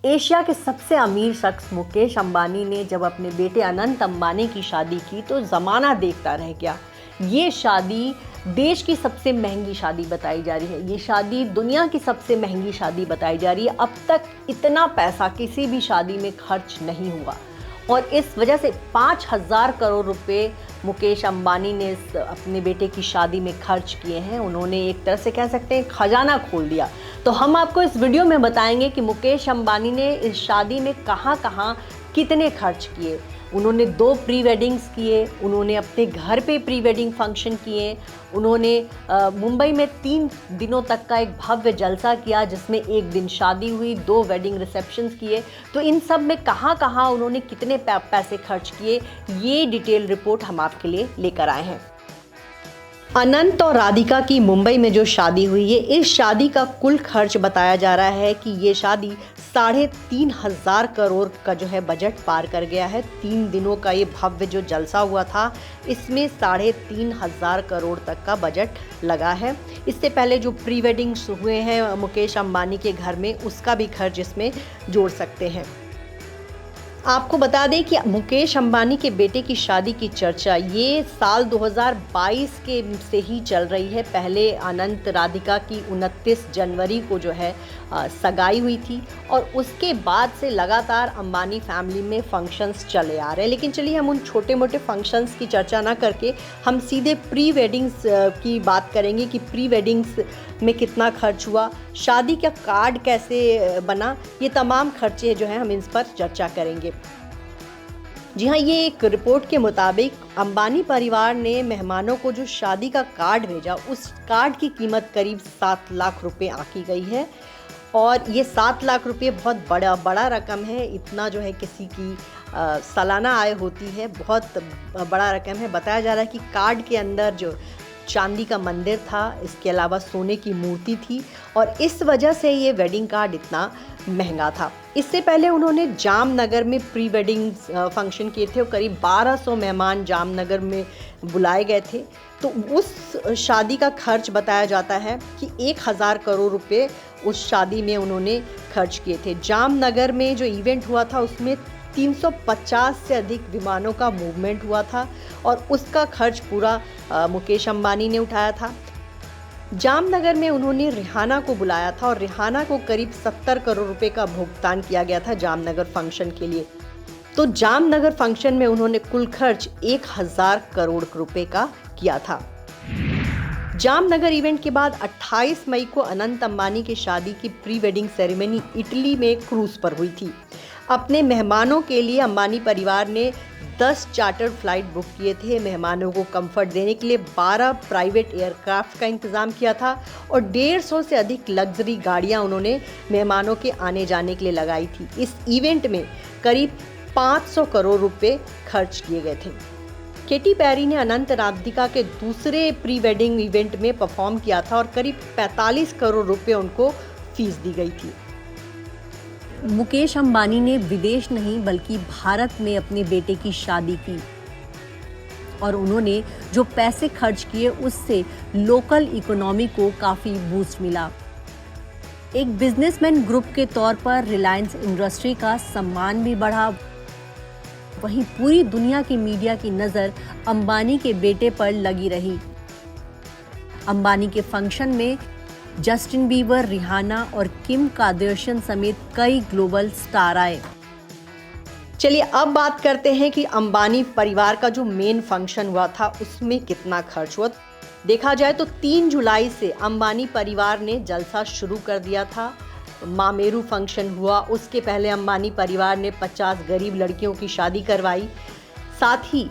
Asia के सबसे अमीर शख्स मुकेश अंबानी ने जब अपने बेटे अनंत अंबानी की शादी की तो ज़माना देखता रह गया। ये शादी देश की सबसे महंगी शादी बताई जा रही है। ये शादी दुनिया की सबसे महंगी शादी बताई जा रही है। अब तक इतना पैसा किसी भी शादी में खर्च नहीं हुआ और इस वजह से 5,000 करोड़ रुपए मुकेश अंबानी ने अपने बेटे की शादी में खर्च किए हैं। उन्होंने एक तरह से कह सकते हैं खजाना खोल दिया। तो हम आपको इस वीडियो में बताएंगे कि मुकेश अंबानी ने इस शादी में कहाँ कितने खर्च किए। उन्होंने 2 प्री वेडिंग्स किए, उन्होंने अपने घर पे प्री वेडिंग फंक्शन किए, उन्होंने मुंबई में 3 दिनों तक का एक भव्य जलसा किया जिसमें 1 दिन शादी हुई, 2 वेडिंग रिसेप्शंस किए। तो इन सब में कहाँ उन्होंने कितने पैसे खर्च किए, ये डिटेल रिपोर्ट हम आपके लिए लेकर आए हैं। अनंत और राधिका की मुंबई में जो शादी हुई है, इस शादी का कुल खर्च बताया जा रहा है कि ये शादी 3,500 करोड़ का जो है बजट पार कर गया है। 3 दिनों का ये भव्य जो जलसा हुआ था, इसमें 3,500 करोड़ तक का बजट लगा है। इससे पहले जो प्री वेडिंग्स हुए हैं मुकेश अंबानी के घर में, उसका भी खर्च इसमें जोड़ सकते हैं। आपको बता दें कि मुकेश अंबानी के बेटे की शादी की चर्चा ये साल 2022 के से ही चल रही है। पहले अनंत राधिका की 29 जनवरी को जो है सगाई हुई थी और उसके बाद से लगातार अंबानी फैमिली में फंक्शंस चले आ रहे हैं। लेकिन चलिए हम उन छोटे मोटे फंक्शंस की चर्चा ना करके हम सीधे प्री वेडिंग्स की बात करेंगे कि प्री वेडिंग्स में कितना खर्च हुआ, शादी का कार्ड कैसे बना, ये तमाम खर्चे जो हैं हम इस पर चर्चा करेंगे। जी हाँ, ये एक रिपोर्ट के मुताबिक अंबानी परिवार ने मेहमानों को जो शादी का कार्ड भेजा, उस कार्ड की कीमत करीब 7 लाख रुपए आंकी गई है और ये 7 लाख रुपए बहुत बड़ा रकम है। इतना जो है किसी की सालाना आय होती है, बहुत बड़ा रकम है। बताया जा रहा है कि कार्ड के अंदर जो चांदी का मंदिर था, इसके अलावा सोने की मूर्ति थी और इस वजह से ये वेडिंग कार्ड इतना महंगा था। इससे पहले उन्होंने जामनगर में प्री वेडिंग फंक्शन किए थे और करीब 1200 मेहमान जामनगर में बुलाए गए थे। तो उस शादी का खर्च बताया जाता है कि 1,000 करोड़ रुपए उस शादी में उन्होंने खर्च किए थे। जामनगर में जो इवेंट हुआ था उसमें 350 से अधिक विमानों का मूवमेंट हुआ था और उसका खर्च पूरा मुकेश अंबानी ने उठाया था। जामनगर में उन्होंने रिहाना को बुलाया था और रिहाना को करीब 70 करोड़ रुपए का भुगतान किया गया था जामनगर फंक्शन के लिए। तो जामनगर फंक्शन में उन्होंने कुल खर्च 1,000 करोड़ रुपए का किया था। जामनगर इवेंट के बाद 28 मई को अनंत अंबानी की शादी की प्री वेडिंग सेरेमनी इटली में क्रूज पर हुई थी। अपने मेहमानों के लिए अंबानी परिवार ने 10 चार्टर्ड फ्लाइट बुक किए थे। मेहमानों को कंफर्ट देने के लिए 12 प्राइवेट एयरक्राफ्ट का इंतज़ाम किया था और 150 से अधिक लग्जरी गाड़ियां उन्होंने मेहमानों के आने जाने के लिए लगाई थी। इस इवेंट में करीब 500 करोड़ रुपए खर्च किए गए थे। केटी पेरी ने अनंत राधिका के दूसरे प्री वेडिंग इवेंट में परफॉर्म किया था और करीब 45 करोड़ रुपए उनको फीस दी गई थी। मुकेश अंबानी ने विदेश नहीं बल्कि भारत में अपने बेटे की शादी की और उन्होंने जो पैसे खर्च किए उससे लोकल इकोनॉमी को काफ़ी बूस्ट मिला। एक बिजनेसमैन ग्रुप के तौर पर रिलायंस इंडस्ट्री का सम्मान भी बढ़ा। वहीं पूरी दुनिया की मीडिया की नज़र अंबानी के बेटे पर लगी रही। अंबानी के फंक्शन में जस्टिन बीबर, रिहाना और किम कार्दाशियन समेत कई ग्लोबल स्टार आए। चलिए अब बात करते हैं कि अंबानी परिवार का जो मेन फंक्शन हुआ था उसमें कितना खर्च हुआ। देखा जाए तो 3 जुलाई से अंबानी परिवार ने जलसा शुरू कर दिया था। मामेरू फंक्शन हुआ, उसके पहले अंबानी परिवार ने 50 गरीब लड़कियों की शादी करवाई। साथ ही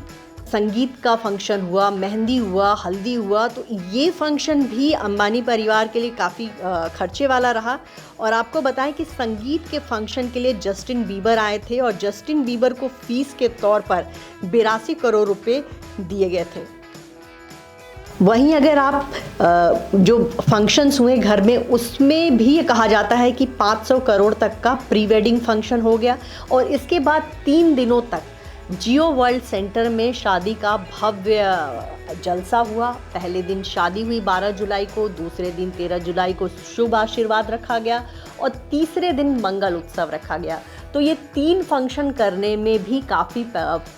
संगीत का फंक्शन हुआ, मेहंदी हुआ, हल्दी हुआ। तो ये फंक्शन भी अंबानी परिवार के लिए काफ़ी खर्चे वाला रहा। और आपको बताएं कि संगीत के फंक्शन के लिए जस्टिन बीबर आए थे और जस्टिन बीबर को फीस के तौर पर 82 करोड़ रुपए दिए गए थे। वहीं अगर आप जो फंक्शंस हुए घर में, उसमें भी कहा जाता है कि 500 करोड़ तक का प्री वेडिंग फंक्शन हो गया और इसके बाद 3 दिनों तक जियो वर्ल्ड सेंटर में शादी का भव्य जलसा हुआ। पहले दिन शादी हुई 12 जुलाई को, दूसरे दिन 13 जुलाई को शुभ आशीर्वाद रखा गया और तीसरे दिन मंगल उत्सव रखा गया। तो ये 3 फंक्शन करने में भी काफ़ी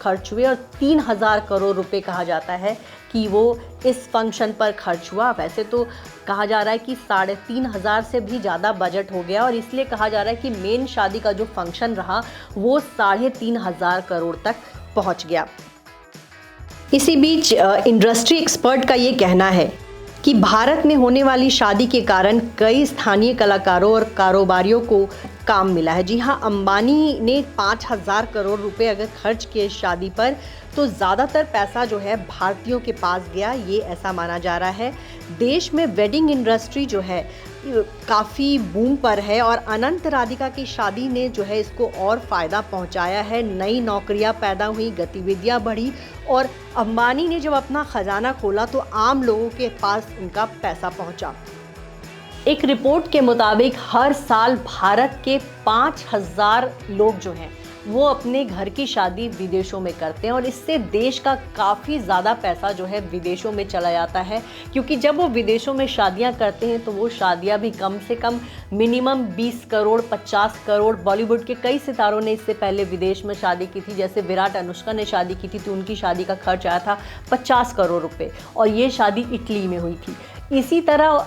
खर्च हुए और 3000 करोड़ रुपए कहा जाता है कि वो इस फंक्शन पर खर्च हुआ। वैसे तो कहा जा रहा है कि 3500 से भी ज़्यादा बजट हो गया और इसलिए कहा जा रहा है कि मेन शादी का जो फंक्शन रहा वो 3500 करोड़ तक पहुंच गया। इसी बीच इंडस्ट्री एक्सपर्ट का ये कहना है कि भारत में होने वाली शादी के कारण कई स्थानीय कलाकारों और कारोबारियों को काम मिला है। जी हाँ, अंबानी ने 5000 करोड़ रुपए अगर खर्च किए शादी पर तो ज़्यादातर पैसा जो है भारतीयों के पास गया, ये ऐसा माना जा रहा है। देश में वेडिंग इंडस्ट्री जो है काफ़ी बूम पर है और अनंत राधिका की शादी ने जो है इसको और फ़ायदा पहुंचाया है। नई नौकरियां पैदा हुई, गतिविधियां बढ़ी और अंबानी ने जब अपना खजाना खोला तो आम लोगों के पास उनका पैसा पहुंचा। एक रिपोर्ट के मुताबिक हर साल भारत के 5000 लोग जो हैं वो अपने घर की शादी विदेशों में करते हैं और इससे देश का काफ़ी ज़्यादा पैसा जो है विदेशों में चला जाता है, क्योंकि जब वो विदेशों में शादियां करते हैं तो वो शादियां भी कम से कम मिनिमम 20 करोड़ 50 करोड़। बॉलीवुड के कई सितारों ने इससे पहले विदेश में शादी की थी, जैसे विराट अनुष्का ने शादी की थी तो उनकी शादी का खर्च आया था 50 करोड़ रुपये और ये शादी इटली में हुई थी। इसी तरह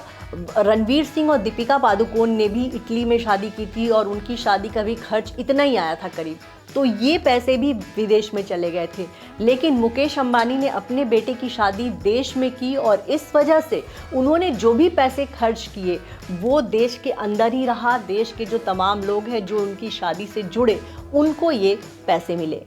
रणवीर सिंह और दीपिका पादुकोण ने भी इटली में शादी की थी और उनकी शादी का भी खर्च इतना ही आया था करीब, तो ये पैसे भी विदेश में चले गए थे। लेकिन मुकेश अंबानी ने अपने बेटे की शादी देश में की और इस वजह से उन्होंने जो भी पैसे खर्च किए वो देश के अंदर ही रहा। देश के जो तमाम लोग हैं जो उनकी शादी से जुड़े उनको ये पैसे मिले।